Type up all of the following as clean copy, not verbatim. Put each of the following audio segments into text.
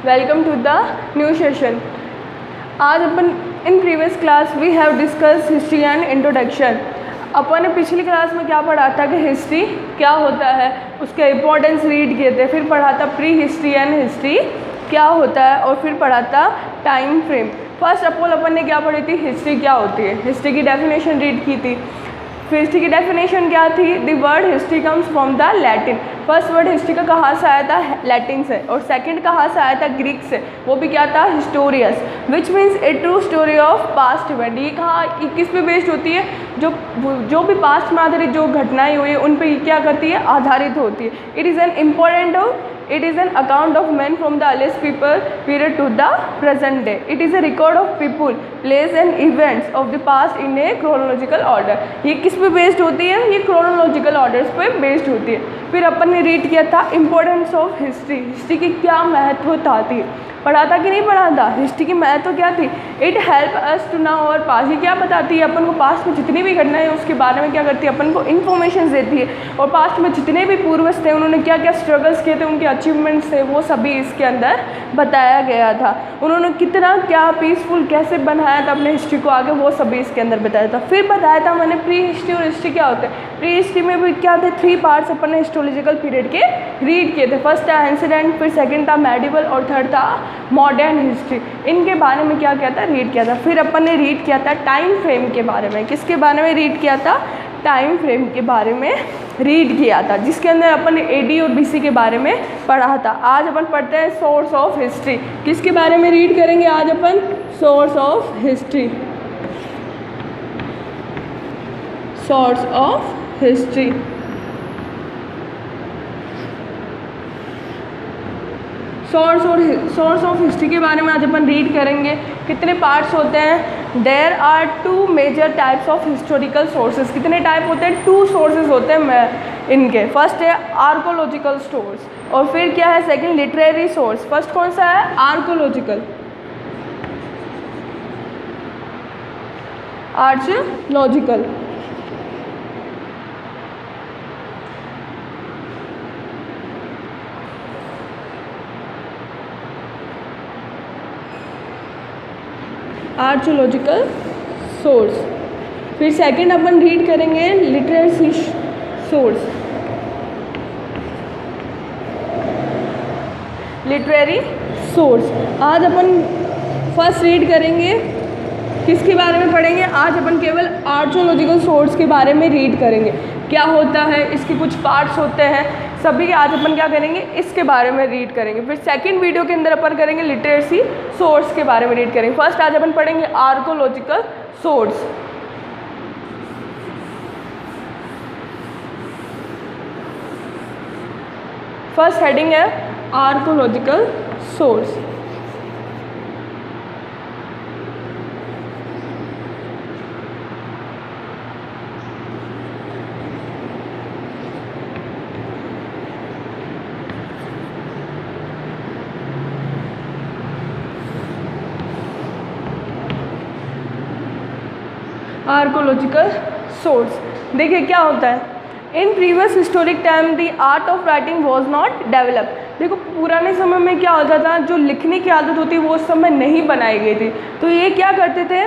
Welcome to the new session. आज अपन in previous class we have discuss history and introduction. अपन ने पिछली क्लास में क्या पढ़ा था कि हिस्ट्री क्या होता है, उसके इम्पोर्टेंस रीड किए थे. फिर पढ़ा था प्री हिस्ट्री एंड हिस्ट्री क्या होता है, और फिर पढ़ा था time frame. First of all अपन ने क्या पढ़ी थी, हिस्ट्री क्या होती है. हिस्ट्री की डेफिनेशन रीड की थी. फिर हिस्ट्री की डेफिनेशन क्या थी, the word history comes from the Latin. First word history का कहाँ से आया था, लैटिन से. और सेकंड कहाँ से आया था, ग्रीक से. वो भी क्या था, हिस्टोरियस, which means a true story of past event. ये कहाँ किस पे बेस्ड होती है, जो भी पास्ट में आधारित जो घटनाएं हुई है उन पे क्या करती है, आधारित होती है. It is an account of men from the earliest people period to the present day. It is a record of people, place and events of the past in a chronological order. ये किस पे based होती है, ये chronological orders पे based होती है. फिर अपन ने रीड किया था इम्पोर्टेंस ऑफ हिस्ट्री. हिस्ट्री की क्या महत्वता थी, पढ़ा था कि नहीं पढ़ा था. हिस्ट्री की महत्व क्या थी, it help us to know our past. ये क्या बताती है अपन को, पास्ट में जितनी भी घटनाएं हैं उसके बारे में क्या करती है, अपन को इन्फॉर्मेशन देती है. और पास्ट में जितने भी पूर्वज थे उन्होंने क्या क्या स्ट्रगल्स किए थे, उनके अचीवमेंट्स थे, वो सभी इसके अंदर बताया गया था. उन्होंने कितना क्या पीसफुल कैसे बनाया था अपने हिस्ट्री को आगे, वो सभी इसके अंदर बताया था. फिर बताया था मैंने प्री हिस्ट्री और हिस्ट्री क्या होता है. प्री हिस्ट्री में भी क्या थे, 3 पार्ट्स अपन ने हिस्टोलॉजिकल पीरियड के रीड किए थे. फर्स्ट था एंसिडेंट, फिर सेकंड था मेडिवल और थर्ड था मॉडर्न हिस्ट्री. इनके बारे में क्या किया था, रीड किया था. फिर अपन ने रीड किया था टाइम फ्रेम के बारे में. किसके बारे में रीड किया था, टाइम फ्रेम के बारे में रीड किया था, जिसके अंदर अपन ने एडी और बीसी के बारे में पढ़ा था. आज अपन पढ़ते हैं सोर्स ऑफ हिस्ट्री. किसके बारे में रीड करेंगे आज अपन, source of history. Source of history. Source of history के बारे में आज अपन रीड करेंगे. कितने पार्ट्स होते हैं, there are 2 major types of historical sources. कितने टाइप होते हैं, 2 सोर्सेज होते हैं इनके. फर्स्ट है आर्कोलॉजिकल सोर्स और फिर क्या है, सेकंड लिटरेरी सोर्स. फर्स्ट कौन सा है, आर्कोलॉजिकल. Archaeological archaeological source. फिर सेकंड अपन रीड करेंगे लिटरेरी सोर्स. Literary source. आज अपन फर्स्ट रीड करेंगे, किसके बारे में पढ़ेंगे, आज अपन केवल आर्कोलॉजिकल सोर्स के बारे में रीड करेंगे. क्या होता है, इसके कुछ पार्ट्स होते हैं सभी के, आज अपन क्या करेंगे, इसके बारे में रीड करेंगे. फिर सेकंड वीडियो के अंदर अपन करेंगे लिटरेसी सोर्स के बारे में रीड करेंगे. फर्स्ट आज अपन पढ़ेंगे आर्कोलॉजिकल सोर्स. फर्स्ट हेडिंग है आर्कोलॉजिकल सोर्स. Archaeological source. देखिए क्या होता है, in previous historic time the art of writing was not develop. देखो पुराने समय में क्या होता था, जो लिखने की आदत होती वो उस समय नहीं बनाई गई थी. तो ये क्या करते थे,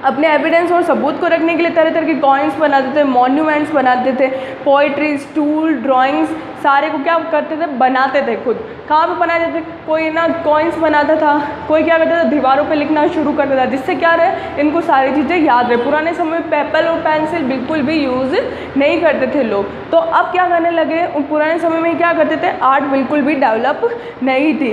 अपने एविडेंस और सबूत को रखने के लिए तरह तरह के कॉइन्स बनाते थे, मॉन्यूमेंट्स बनाते थे, पोइट्रीज, टूल, ड्राइंग्स, सारे को क्या करते थे, बनाते थे खुद. कहाँ पे बनाते थे, कोई ना कॉइन्स बनाता था, कोई क्या करता था, दीवारों पे लिखना शुरू करता था, जिससे क्या रहे, इनको सारी चीज़ें याद रहे. पुराने समय में पेपर और पेंसिल बिल्कुल भी यूज़ नहीं करते थे लोग. तो अब क्या करने लगे, पुराने समय में क्या करते थे, आर्ट बिल्कुल भी डेवलप नहीं थी.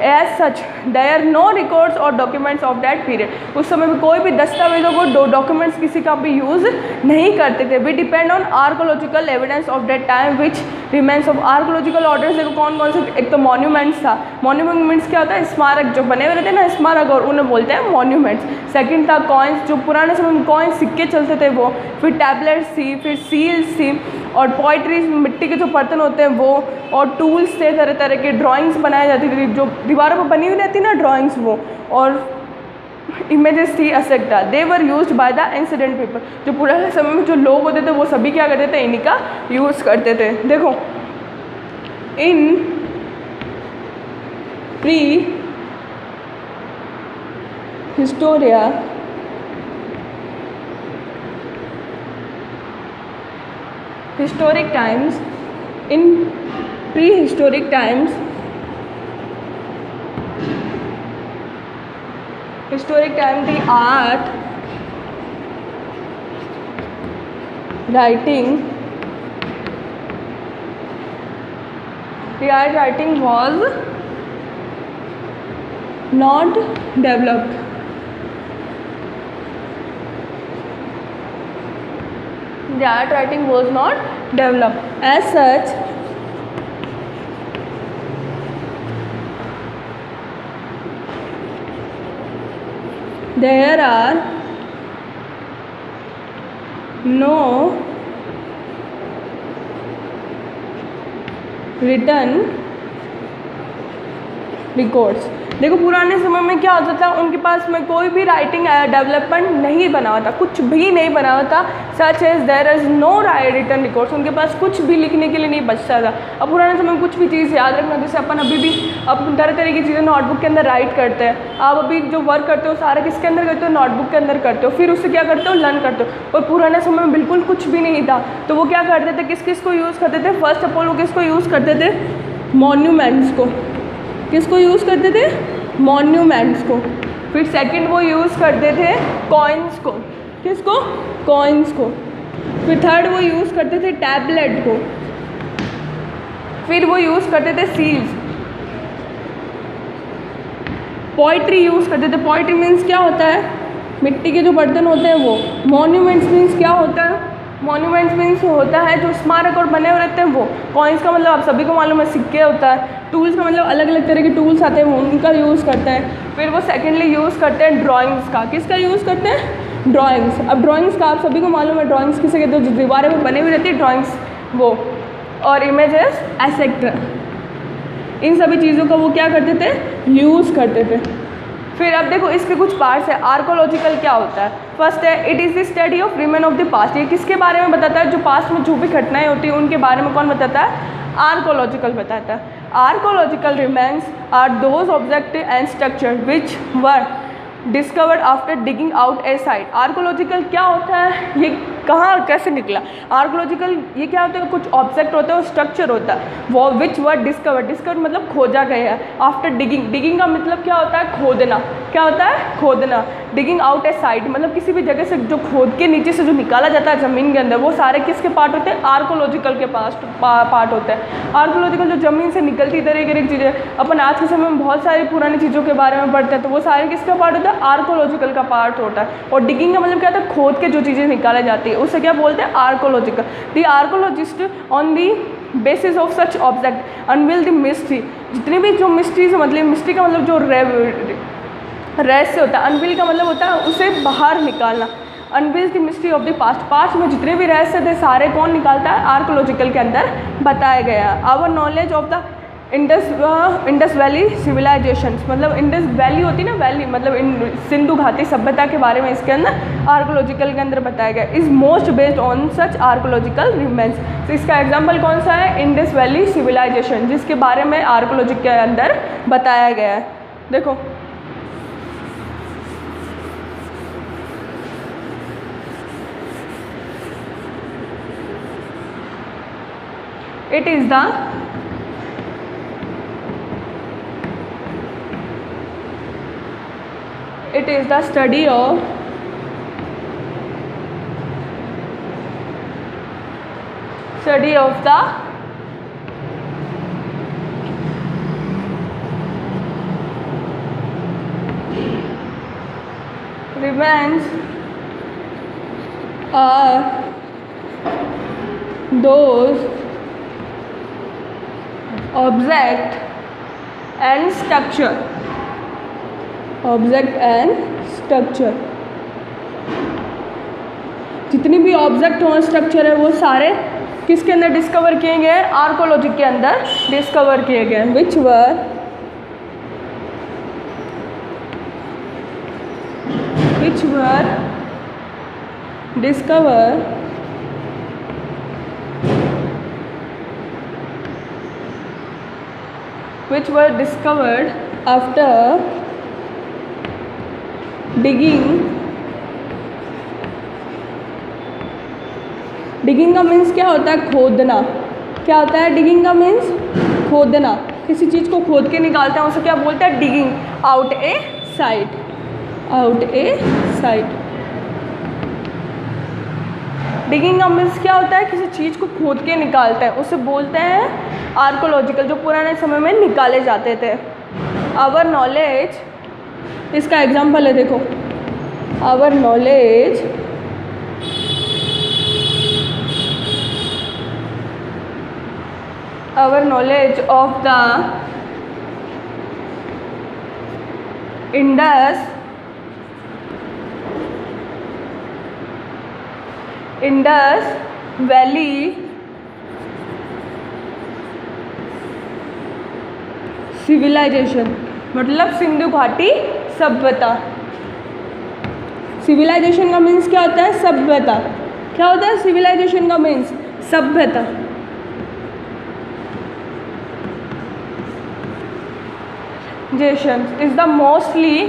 As such there no records or documents of that period. उस समय में कोई भी दस्तावेजों को डॉक्यूमेंट्स किसी का भी यूज़ नहीं करते थे. We depend on archaeological evidence of that time which remains of archaeological orders. देखो कौन कौन से, एक तो मॉन्यूमेंट्स था. मॉन्यूमेंट्स क्या होता है, स्मारक जो बने हुए रहते हैं ना, स्मारक, और उन्हें बोलते हैं मॉन्यूमेंट्स. सेकंड था कॉइन्स, जो पुराने समय में कॉइन्स सिक्के चलते थे वो. फिर टैबलेट्स थी, फिर सील्स थी, और पोइट्रीज, मिट्टी के जो बर्तन होते हैं वो, और टूल्स थे, तरह तरह के ड्राइंग्स बनाई जाती थी, जो दीवारों पर बनी हुई रहती ना ड्राइंग्स वो, और इमेजेस थी, etcetera. They were used by the ancient people. जो पुराने समय में जो लोग होते थे वो सभी क्या करते थे, इन्हीं का यूज़ करते थे. देखो इन historic times, in prehistoric times, the art, writing was not developed. The art writing was not developed. As such, there are no written records. देखो पुराने समय में क्या होता था, उनके पास में कोई भी राइटिंग डेवलपमेंट नहीं बना हुआ था, कुछ भी नहीं बना हुआ था. Such as there is no written records. उनके पास कुछ भी लिखने के लिए नहीं बचता था. अब पुराने समय में कुछ भी चीज़ याद रखना, जैसे अपन अभी भी अपन तरह तरह की चीज़ें नोटबुक के अंदर राइट करते हैं. आप अभी जो वर्क करते हो सारा किसके अंदर करते हो, नोटबुक के अंदर करते हो. फिर उससे क्या करते हो, लर्न करते हो. और पुराने समय में बिल्कुल कुछ भी नहीं था, तो वो क्या करते थे, किस को यूज़ करते थे. फर्स्ट ऑफ ऑल वो किसको यूज़ करते थे, मॉन्यूमेंट्स को. किसको यूज़ करते थे, मॉन्यूमेंट्स को. फिर सेकंड वो यूज़ करते थे कॉइन्स को. किसको, कॉइन्स को. फिर थर्ड वो यूज़ करते थे टैबलेट को. फिर वो यूज़ करते थे सील्स. पोइट्री यूज़ करते थे. पोइट्री मीन्स क्या होता है, मिट्टी के जो बर्तन होते हैं वो. मॉन्यूमेंट्स मीन्स क्या होता है, मॉन्यूमेंट्स मीन्स होता है जो स्मारक और बने हुए रहते हैं वो. कॉइन्स का मतलब आप सभी को मालूम है, सिक्के होता है. टूल्स का मतलब अलग अलग तरह के टूल्स आते हैं, वो उनका यूज़ करते हैं. फिर वो सेकेंडली यूज़ करते हैं ड्राइंग्स का. किसका यूज़ करते हैं, ड्राइंग्स. अब ड्राइंग्स का आप सभी को मालूम है, ड्राइंग्स किसे कहते हैं, जो दीवारें में बनी हुई रहती है ड्राइंग्स वो. और इमेजेस एसेट्रा, इन सभी चीज़ों का वो क्या करते थे, यूज़ करते थे. फिर अब देखो इसके कुछ पार्ट्स है. आर्कोलॉजिकल क्या होता है, फर्स्ट है it is the study of remain of the past. ये किसके बारे में बताता है, जो पास्ट में जो भी घटनाएं होती हैं उनके बारे में कौन बताता है, आर्कोलॉजिकल बताता है. Archaeological remains are those object and structure which were discovered after digging out a site. Archaeological क्या होता है, ये कहाँ कैसे निकला. आर्कोलॉजिकल ये क्या होता है, कुछ ऑब्जेक्ट होता है और स्ट्रक्चर होता है वो विच वर डिस्कवर्ड. डिस्कवर्ड मतलब खोजा गया है. आफ्टर डिगिंग, डिगिंग का मतलब क्या होता है, खोदना. क्या होता है, खोदना. डिगिंग आउट ए साइट मतलब किसी भी जगह से जो खोद के नीचे से जो निकाला जाता है ज़मीन के अंदर, वो सारे किसके पार्ट होते हैं, आर्कोलॉजिकल के पार्ट होते हैं. आर्कोलॉजिकल जो ज़मीन से निकलती तरह की चीज़ें, अपन आज के समय में बहुत सारी पुरानी चीज़ों के बारे में पढ़ते हैं, तो वो सारे किसका पार्ट होता है, आर्कोलॉजिकल का पार्ट होता है. और डिगिंग का मतलब क्या होता है, खोद के जो चीज़ें निकाली जाती है उससे क्या बोलते हैं, archaeological. The archaeologist on the basis of such object unveil the mystery. जितनी भी जो मिस्ट्रीज, मतलब मिस्ट्री का मतलब जो रहस्य होता है, अनवील का मतलब होता है उसे बाहर निकालना. Unveil the mystery of the past. Past में जितने भी रहस्य थे सारे कौन निकालता है, आर्कोलॉजिकल के अंदर बताया गया. Our knowledge of the Indus valley civilisations, मतलब इंडस वैली होती है ना, वैली मतलब सिंधु घाटी सभ्यता के बारे में इसके अंदर आर्कोलॉजिकल के अंदर बताया गया. Is most based on such archaeological remains. तो इसका एग्जांपल कौन सा है, इंडस वैली सिविलाइजेशन, जिसके बारे में आर्कोलॉजी के अंदर बताया गया है. देखो it is the study of the remains are those object and structure. जितनी भी ऑब्जेक्ट और स्ट्रक्चर है वो सारे किसके अंदर डिस्कवर किए गए, आर्कोलॉजी के अंदर डिस्कवर किए गए. Which were discover which were discovered after digging का मीन्स क्या होता है? खोदना। क्या होता है डिगिंग का मीन्स? खोदना। किसी चीज़ को खोद के निकालते हैं उसे क्या बोलते हैं? Digging out a site. Out a site. Digging का मीन्स क्या होता है? किसी चीज़ को खोद के निकालते हैं उसे बोलते हैं आर्कोलॉजिकल, जो पुराने समय में निकाले जाते थे। आवर नॉलेज, इसका एग्जाम्पल है देखो, our knowledge of the Indus valley civilisation, मतलब सिंधु घाटी सभ्यता। सिविलाइजेशन का मीन्स क्या होता है? सभ्यता। क्या होता है सिविलाइजेशन का मीन्स? सभ्यता। Is the mostly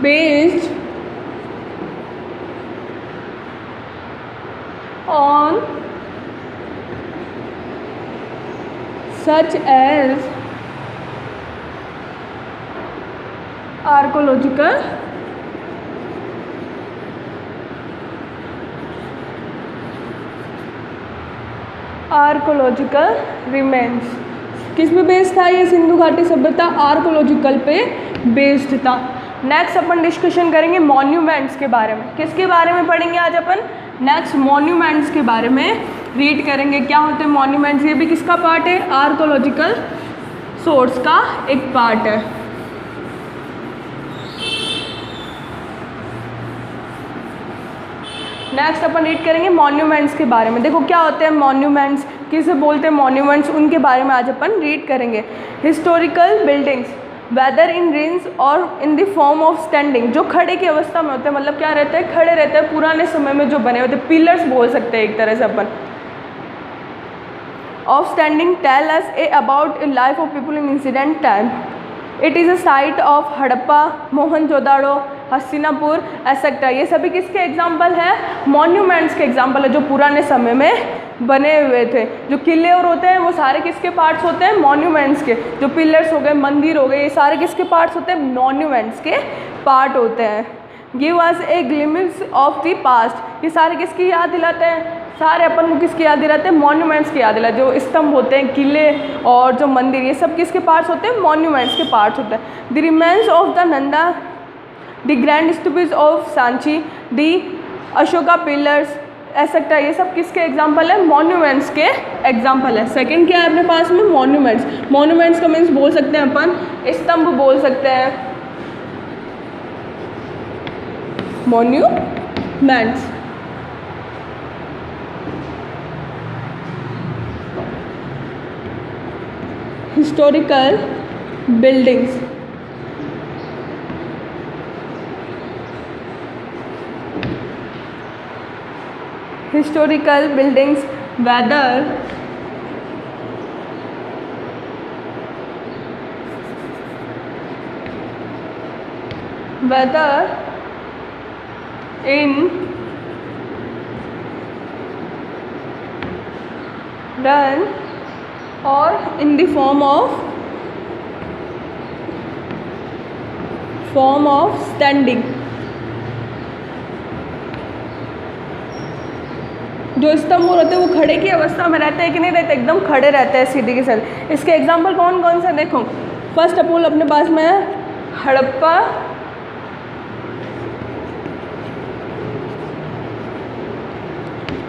based on such as archaeological remains। किस पे बेस्ड था ये सिंधु घाटी सभ्यता? आर्कोलॉजिकल पे बेस्ड था। नेक्स्ट अपन डिस्कशन करेंगे मॉन्यूमेंट्स के बारे में। किसके बारे में पढ़ेंगे आज अपन? नेक्स्ट मॉन्यूमेंट्स के बारे में रीड करेंगे। क्या होते हैं मॉन्यूमेंट्स? ये भी किसका पार्ट है? आर्कोलॉजिकल सोर्स का एक पार्ट है। नेक्स्ट अपन रीड करेंगे मॉन्यूमेंट्स के बारे में। देखो क्या होते हैं मॉन्यूमेंट्स, किसे बोलते हैं मॉन्यूमेंट्स, उनके बारे में आज अपन रीड करेंगे। हिस्टोरिकल बिल्डिंग्स वेदर इन रिंग्स और in the form of standing, जो खड़े की अवस्था में होते हैं, मतलब क्या रहते हैं? खड़े रहते हैं। पुराने समय में जो बने होते हैं, पिलर्स बोल सकते हैं एक तरह से अपन। Of standing tell us about life of people in ancient time. It is a site of Harappa, Mohenjo-daro, Hastinapur etcetera. ये सभी किसके एग्जाम्पल है? मॉन्यूमेंट्स के एग्जाम्पल है, जो पुराने समय में बने हुए थे। जो किले और होते हैं वो सारे किसके पार्ट्स होते हैं? मॉन्यूमेंट्स के। जो पिलर्स हो गए, मंदिर हो गए, ये सारे किसके पार्ट्स होते हैं? मॉन्यूमेंट्स के पार्ट होते हैं। Give us a glimpse of the past. ये सारे किसकी याद दिलाते हैं? सारे अपन को किसकी याद दिलाते हैं? मॉन्यूमेंट्स की याद दिलाते हैं। जो स्तंभ होते हैं, किले और जो मंदिर, ये सब किसके पार्ट्स होते हैं? मॉन्यूमेंट्स के पार्ट्स होते हैं। The remains of the Nanda, the grand stupas of Sanchi, the Ashoka pillars etcetera, ये सब किसके एग्जाम्पल है? मॉन्यूमेंट्स के एग्जाम्पल है। सेकंड क्या है अपने पास में? मॉन्यूमेंट्स। मॉन्यूमेंट्स का मीन्स बोल सकते हैं अपन स्तंभ बोल सकते हैं, monuments. Historical buildings whether in run or in the form of standing। जो स्तंभ रहते हैं वो खड़े की अवस्था में रहते हैं कि नहीं रहते? एकदम खड़े रहते हैं सीधे के साथ। इसके एग्जाम्पल कौन कौन से? देखो फर्स्ट ऑफ ऑल अपने पास में है हड़प्पा,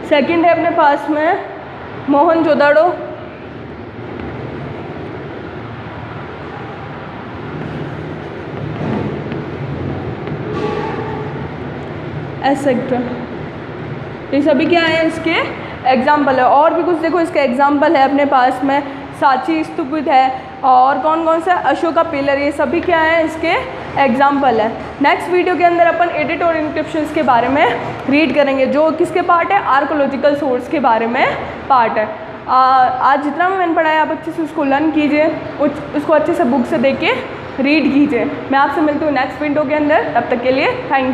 सेकंड है अपने पास में मोहनजोदाड़ो, एसेक्ट्रा। ये सभी क्या है? इसके एग्जाम्पल है। और भी कुछ देखो इसके एग्जाम्पल है अपने पास में सांची स्तूप है, और कौन कौन सा अशोका पिलर, ये सभी क्या है इसके एग्जाम्पल है। नेक्स्ट वीडियो के अंदर अपन एडिट और इंक्रिप्शंस के बारे में रीड करेंगे, जो किसके पार्ट है, आर्कोलॉजिकल सोर्स के बारे में पार्ट है। आज जितना भी मैंने पढ़ाया आप अच्छे से उसको लर्न कीजिए, उसको अच्छे से बुक से देख के रीड कीजिए। मैं आपसे मिलती हूँ नेक्स्ट वीडियो के अंदर, तब तक के लिए थैंक यू।